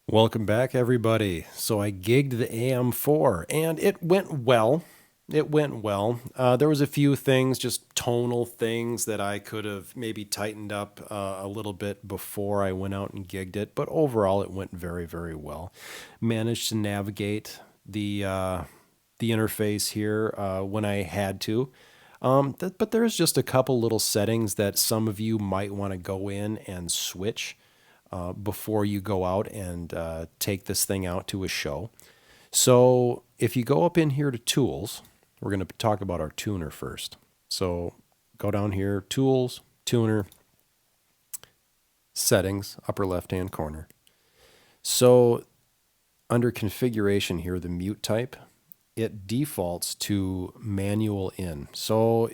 Welcome back, everybody. So I gigged the AM4, and it went well. It went well. There was a few things, just tonal things that I could have maybe tightened up a little bit before I went out and gigged it, but overall it went very, very well. Managed to navigate the interface here when I had to. But there's just a couple little settings that some of you might want to go in and switch before you go out and take this thing out to a show. So if you go up in here to Tools, we're going to talk about our tuner first. So go down here, Tools, Tuner, Settings, upper left-hand corner. So under Configuration here, the mute type, it defaults to manual in. So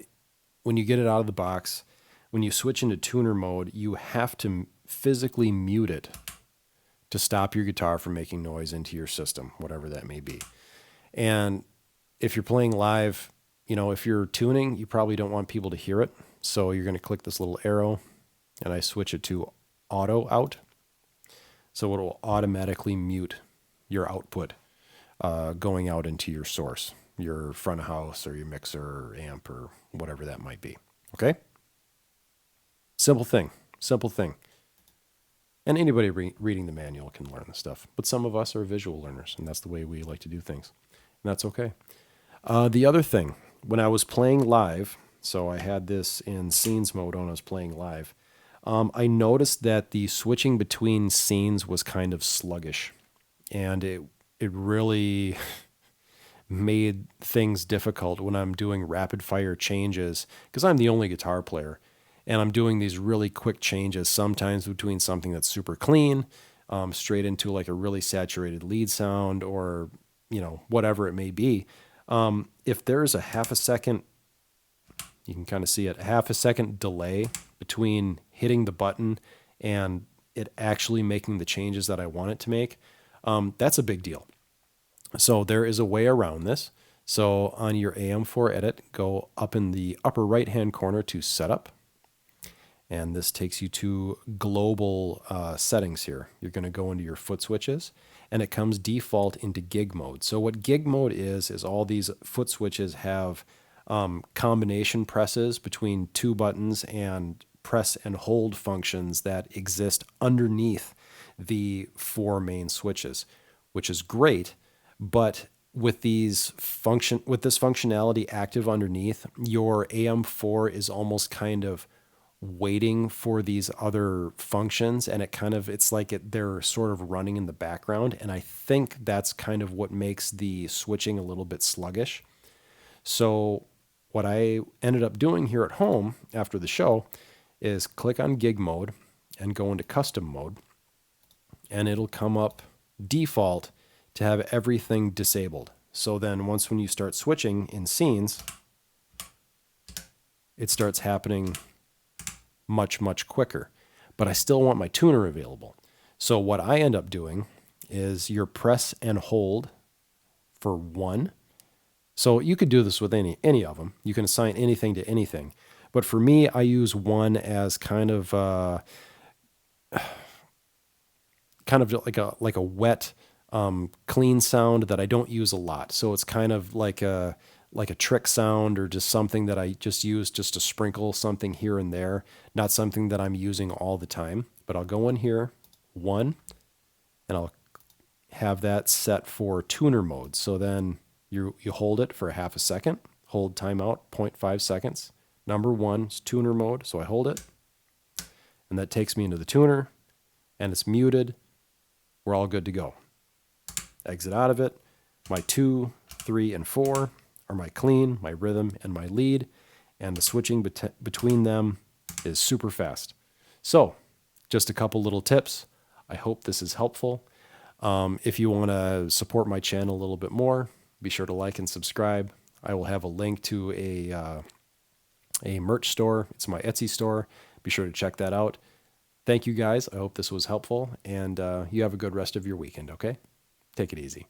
when you get it out of the box, when you switch into tuner mode, you have to physically mute it to stop your guitar from making noise into your system, whatever that may be. And if you're playing live, if you're tuning, you probably don't want people to hear it. So you're going to click this little arrow, and I switch it to auto out. So it will automatically mute your output going out into your source, your front of house or your mixer or amp or whatever that might be. Okay? Simple thing. And anybody reading the manual can learn this stuff. But some of us are visual learners, and that's the way we like to do things. And that's okay. The other thing, when I was playing live, so I had this in scenes mode when I was playing live, I noticed that the switching between scenes was kind of sluggish. And it really made things difficult when I'm doing rapid fire changes, because I'm the only guitar player. And I'm doing these really quick changes, sometimes between something that's super clean, straight into like a really saturated lead sound or, whatever it may be. If there's a half a second, you can kind of see it, a half a second delay between hitting the button and it actually making the changes that I want it to make, that's a big deal. So there is a way around this. So on your AM4 edit, go up in the upper right-hand corner to Setup. And this takes you to global settings here. You're going to go into your foot switches, and it comes default into gig mode. So what gig mode is all these foot switches have combination presses between two buttons and press and hold functions that exist underneath the four main switches, which is great. But with this functionality active underneath, your AM4 is almost kind of waiting for these other functions, and it's like they're sort of running in the background, and I think that's kind of what makes the switching a little bit sluggish. So what I ended up doing here at home after the show is click on gig mode and go into custom mode, and it'll come up default to have everything disabled. So then when you start switching in scenes, it starts happening much, much quicker. But I still want my tuner available. So what I end up doing is your press and hold for one. So you could do this with any of them. You can assign anything to anything. But for me, I use one as kind of like a wet, clean sound that I don't use a lot. So it's kind of like a trick sound or just something that I just use just to sprinkle something here and there, not something that I'm using all the time. But I'll go in here, one, and I'll have that set for tuner mode. So then you hold it for a half a second, hold timeout, 0.5 seconds. Number one is tuner mode, so I hold it, and that takes me into the tuner, and it's muted. We're all good to go. Exit out of it. My 2, 3, and 4 are my clean, my rhythm, and my lead, and the switching between them is super fast. So, just a couple little tips. I hope this is helpful. If you want to support my channel a little bit more, be sure to like and subscribe. I will have a link to a merch store. It's my Etsy store. Be sure to check that out. Thank you guys. I hope this was helpful, and you have a good rest of your weekend, okay? Take it easy.